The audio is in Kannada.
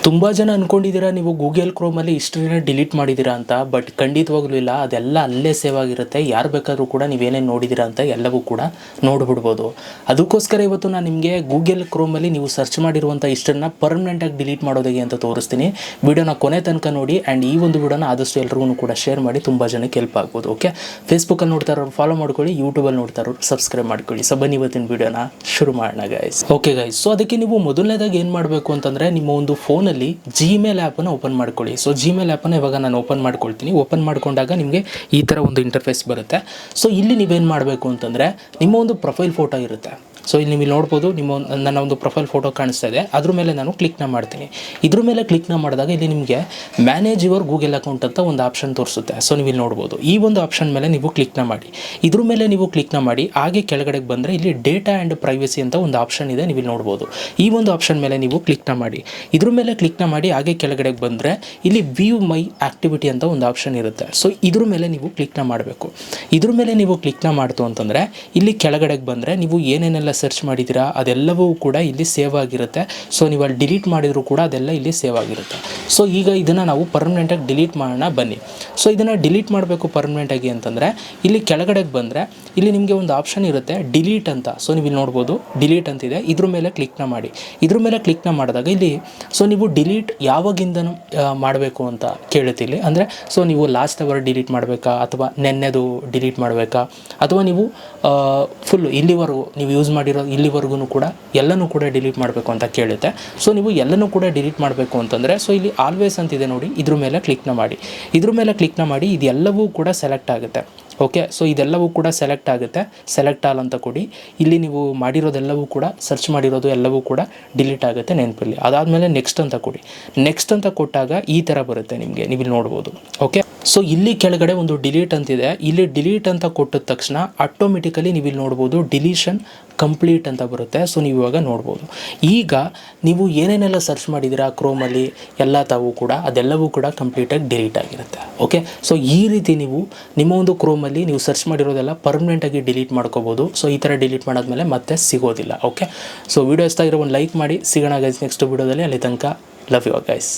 ತುಂಬ ಜನ ಅಂದ್ಕೊಂಡಿದ್ದೀರಾ ನೀವು ಗೂಗಲ್ ಕ್ರೋಮಲ್ಲಿ ಹಿಸ್ಟ್ರಿನ ಡಿಲೀಟ್ ಮಾಡಿದ್ದೀರಾ ಅಂತ, ಬಟ್ ಖಂಡಿತವಾಗ್ಲೂ ಇಲ್ಲ. ಅದೆಲ್ಲ ಅಲ್ಲೇ ಸೇವ್ ಆಗಿರುತ್ತೆ. ಯಾರು ಬೇಕಾದರೂ ಕೂಡ ನೀವೇನೇನು ನೋಡಿದ್ದೀರಾ ಅಂತ ಎಲ್ಲವೂ ಕೂಡ ನೋಡ್ಬಿಡ್ಬೋದು. ಅದಕ್ಕೋಸ್ಕರ ಇವತ್ತು ನಾನು ನಿಮಗೆ ಗೂಗಲ್ ಕ್ರೋಮಲ್ಲಿ ನೀವು ಸರ್ಚ್ ಮಾಡಿರುವಂಥ ಹಿಸ್ಟ್ರಿನ ಪರ್ಮನೆಂಟಾಗಿ ಡಿಲೀಟ್ ಮಾಡೋದು ಹೇಗೆ ಅಂತ ತೋರಿಸ್ತೀನಿ. ವಿಡಿಯೋನ ಕೊನೆ ತನಕ ನೋಡಿ. ಆ್ಯಂಡ್ ಈ ಒಂದು ವಿಡಿಯೋನ ಆದಷ್ಟು ಎಲ್ರಿಗೂ ಕೂಡ ಶೇರ್ ಮಾಡಿ, ತುಂಬ ಜನಕ್ಕೆ ಹೆಲ್ಪ್ ಆಗ್ಬೋದು. ಓಕೆ, ಫೇಸ್ಬುಕ್ಕಲ್ಲಿ ನೋಡ್ತಾ ಇರೋರು ಫಾಲೋ ಮಾಡ್ಕೊಳ್ಳಿ, ಯೂಟ್ಯೂಬಲ್ಲಿ ನೋಡ್ತಾ ಇರೋರು ಸಬ್ಸ್ಕ್ರೈಬ್ ಮಾಡ್ಕೊಳ್ಳಿ. ಸೊ ಬನ್ನಿ ಇವತ್ತಿನ ವಿಡಿಯೋನ ಶುರು ಮಾಡೋಣ ಗೈಸ್. ಓಕೆ ಗೈಸ್, ಸೊ ಅದಕ್ಕೆ ನೀವು ಮೊದಲನೇದಾಗಿ ಏನು ಮಾಡಬೇಕು ಅಂತಂದರೆ, ನಿಮ್ಮ ಒಂದು ಫೋನಲ್ಲಿ ಜಿಮೇಲ್ ಆ್ಯಪನ್ನು ಓಪನ್ ಮಾಡ್ಕೊಳ್ಳಿ. ಸೊ ಜಿಮೇಲ್ ಆ್ಯಪನ್ನು ಇವಾಗ ನಾನು ಓಪನ್ ಮಾಡ್ಕೊಳ್ತೀನಿ. ಓಪನ್ ಮಾಡ್ಕೊಂಡಾಗ ನಿಮಗೆ ಈ ಥರ ಒಂದು ಇಂಟರ್ಫೇಸ್ ಬರುತ್ತೆ. ಸೊ ಇಲ್ಲಿ ನೀವೇನು ಮಾಡಬೇಕು ಅಂತಂದರೆ, ನಿಮ್ಮ ಒಂದು ಪ್ರೊಫೈಲ್ ಫೋಟೋ ಇರುತ್ತೆ. ಸೊ ಇಲ್ಲಿ ನೀವು ನೋಡ್ಬೋದು, ನನ್ನ ಒಂದು ಪ್ರೊಫೈಲ್ ಫೋಟೋ ಕಾಣಿಸ್ತಾ ಇದೆ. ಅದ್ರ ಮೇಲೆ ನಾನು ಕ್ಲಿಕ್ನ ಮಾಡ್ತೀನಿ. ಇದ್ರ ಮೇಲೆ ಕ್ಲಿಕ್ನ ಮಾಡಿದಾಗ ಇಲ್ಲಿ ನಿಮಗೆ ಮ್ಯಾನೇಜ್ ಯುವರ್ ಗೂಗಲ್ ಅಕೌಂಟ್ ಅಂತ ಒಂದು ಆಪ್ಷನ್ ತೋರಿಸುತ್ತೆ. ಸೊ ನೀವು ಇಲ್ಲಿ ನೋಡ್ಬೋದು, ಈ ಒಂದು ಆಪ್ಷನ್ ಮೇಲೆ ನೀವು ಕ್ಲಿಕ್ನ ಮಾಡಿ. ಇದ್ರ ಮೇಲೆ ನೀವು ಕ್ಲಿಕ್ನ ಮಾಡಿ ಹಾಗೆ ಕೆಳಗಡೆಗೆ ಬಂದರೆ ಇಲ್ಲಿ ಡೇಟಾ ಆ್ಯಂಡ್ ಪ್ರೈವಸಿ ಅಂತ ಒಂದು ಆಪ್ಷನ್ ಇದೆ, ನೀವು ಇಲ್ಲಿ ನೋಡ್ಬೋದು. ಈ ಒಂದು ಆಪ್ಷನ್ ಮೇಲೆ ನೀವು ಕ್ಲಿಕ್ನ ಮಾಡಿ. ಇದ್ರ ಮೇಲೆ ಕ್ಲಿಕ್ನ ಮಾಡಿ ಹಾಗೆ ಕೆಳಗಡೆಗೆ ಬಂದರೆ ಇಲ್ಲಿ ವ್ಯೂ ಮೈ ಆ್ಯಕ್ಟಿವಿಟಿ ಅಂತ ಒಂದು ಆಪ್ಷನ್ ಇರುತ್ತೆ. ಸೊ ಇದ್ರ ಮೇಲೆ ನೀವು ಕ್ಲಿಕ್ನ ಮಾಡಬೇಕು. ಇದ್ರ ಮೇಲೆ ನೀವು ಕ್ಲಿಕ್ನ ಮಾಡ್ತು ಅಂತಂದರೆ ಇಲ್ಲಿ ಕೆಳಗಡೆಗೆ ಬಂದರೆ ನೀವು ಏನೇನೆಲ್ಲ ಸರ್ಚ್ ಮಾಡಿದ್ದೀರಾ ಅದೆಲ್ಲವೂ ಕೂಡ ಇಲ್ಲಿ ಸೇವ್ ಆಗಿರುತ್ತೆ. ಸೊ ನೀವು ಅಲ್ಲಿ ಡಿಲೀಟ್ ಮಾಡಿದರೂ ಕೂಡ ಅದೆಲ್ಲ ಇಲ್ಲಿ ಸೇವ್ ಆಗಿರುತ್ತೆ. ಸೊ ಈಗ ಇದನ್ನು ನಾವು ಪರ್ಮನೆಂಟಾಗಿ ಡಿಲೀಟ್ ಮಾಡೋಣ ಬನ್ನಿ. ಸೊ ಇದನ್ನು ಡಿಲೀಟ್ ಮಾಡಬೇಕು ಪರ್ಮನೆಂಟಾಗಿ ಅಂತಂದರೆ ಇಲ್ಲಿ ಕೆಳಗಡೆಗೆ ಬಂದರೆ ಇಲ್ಲಿ ನಿಮಗೆ ಒಂದು ಆಪ್ಷನ್ ಇರುತ್ತೆ ಡಿಲೀಟ್ ಅಂತ. ಸೊ ನೀವು ಇಲ್ಲಿ ನೋಡ್ಬೋದು ಡಿಲೀಟ್ ಅಂತಿದೆ. ಇದ್ರ ಮೇಲೆ ಕ್ಲಿಕ್ನ ಮಾಡಿ. ಇದ್ರ ಮೇಲೆ ಕ್ಲಿಕ್ನ ಮಾಡಿದಾಗ ಇಲ್ಲಿ ಸೊ ನೀವು ಡಿಲೀಟ್ ಯಾವಾಗಿಂದನೂ ಮಾಡಬೇಕು ಅಂತ ಕೇಳುತ್ತೆ ಇಲ್ಲಿ. ಅಂದರೆ ಸೊ ನೀವು ಲಾಸ್ಟ್ ಅವರ್ ಡಿಲೀಟ್ ಮಾಡಬೇಕಾ, ಅಥವಾ ನೆನ್ನೆದು ಡಿಲೀಟ್ ಮಾಡಬೇಕಾ, ಅಥವಾ ನೀವು ಫುಲ್ಲು ಇಲ್ಲಿವರೆಗೂ ನೀವು ಯೂಸ್ ಮಾಡಿರೋ ಇಲ್ಲಿವರೆಗೂ ಕೂಡ ಎಲ್ಲನೂ ಕೂಡ ಡಿಲೀಟ್ ಮಾಡಬೇಕು ಅಂತ ಕೇಳುತ್ತೆ. ಸೊ ನೀವು ಎಲ್ಲನೂ ಕೂಡ ಡಿಲೀಟ್ ಮಾಡಬೇಕು ಅಂತಂದರೆ ಸೊ ಇಲ್ಲಿ ಆಲ್ವೇಸ್ ಅಂತಿದೆ ನೋಡಿ, ಇದ್ರ ಮೇಲೆ ಕ್ಲಿಕ್ನ ಮಾಡಿ. ಇದ್ರ ಮೇಲೆ ಕ್ಲಿಕ್ನ ಮಾಡಿ ಇದೆಲ್ಲವೂ ಕೂಡ ಸೆಲೆಕ್ಟ್ ಆಗುತ್ತೆ. ಓಕೆ, ಸೊ ಇದೆಲ್ಲವೂ ಕೂಡ ಸೆಲೆಕ್ಟ್ ಆಗುತ್ತೆ. ಸೆಲೆಕ್ಟ್ ಆಲ್ ಅಂತ ಕೊಡಿ. ಇಲ್ಲಿ ನೀವು ಮಾಡಿರೋದೆಲ್ಲವೂ ಕೂಡ ಸರ್ಚ್ ಮಾಡಿರೋದು ಎಲ್ಲವೂ ಕೂಡ ಡಿಲೀಟ್ ಆಗುತ್ತೆ, ನೆನಪಲ್ಲಿ. ಅದಾದಮೇಲೆ ನೆಕ್ಸ್ಟ್ ಅಂತ ಕೊಡಿ. ನೆಕ್ಸ್ಟ್ ಅಂತ ಕೊಟ್ಟಾಗ ಈ ಥರ ಬರುತ್ತೆ ನಿಮಗೆ, ನೀವು ಇಲ್ಲಿ ನೋಡ್ಬೋದು. ಓಕೆ, ಸೊ ಇಲ್ಲಿ ಕೆಳಗಡೆ ಒಂದು ಡಿಲೀಟ್ ಅಂತಿದೆ. ಇಲ್ಲಿ ಡಿಲೀಟ್ ಅಂತ ಕೊಟ್ಟಿದ ತಕ್ಷಣ ಆಟೋಮೆಟಿಕಲಿ ನೀವು ಇಲ್ಲಿ ನೋಡ್ಬೋದು ಡಿಲೀಷನ್ ಕಂಪ್ಲೀಟ್ ಅಂತ ಬರುತ್ತೆ. ಸೊ ನೀವು ಇವಾಗ ನೋಡ್ಬೋದು. ಈಗ ನೀವು ಏನೇನೆಲ್ಲ ಸರ್ಚ್ ಮಾಡಿದ್ದೀರಾ ಕ್ರೋಮಲ್ಲಿ ಎಲ್ಲ ತಾವು ಕೂಡ ಅದೆಲ್ಲವೂ ಕೂಡ ಕಂಪ್ಲೀಟಾಗಿ ಡಿಲೀಟ್ ಆಗಿರುತ್ತೆ. ಓಕೆ, ಸೊ ಈ ರೀತಿ ನೀವು ನಿಮ್ಮ ಒಂದು ಕ್ರೋಮಲ್ಲಿ ನೀವು ಸರ್ಚ್ ಮಾಡಿರೋದೆಲ್ಲ ಪರ್ಮನೆಂಟಾಗಿ ಡಿಲೀಟ್ ಮಾಡ್ಕೋಬೋದು. ಸೊ ಈ ಥರ ಡಿಲೀಟ್ ಮಾಡಾದ್ಮೇಲೆ ಮತ್ತೆ ಸಿಗೋದಿಲ್ಲ. ಓಕೆ, ಸೊ ವಿಡಿಯೋ ಇಷ್ಟ ಆಗಿರೋ ಒಂದು ಲೈಕ್ ಮಾಡಿ. ಸಿಗೋಣ ಗೈಸ್ ನೆಕ್ಸ್ಟ್ ವಿಡಿಯೋದಲ್ಲಿ. ಅಲ್ಲಿ ತನಕ ಲವ್ ಯು ಗೈಸ್.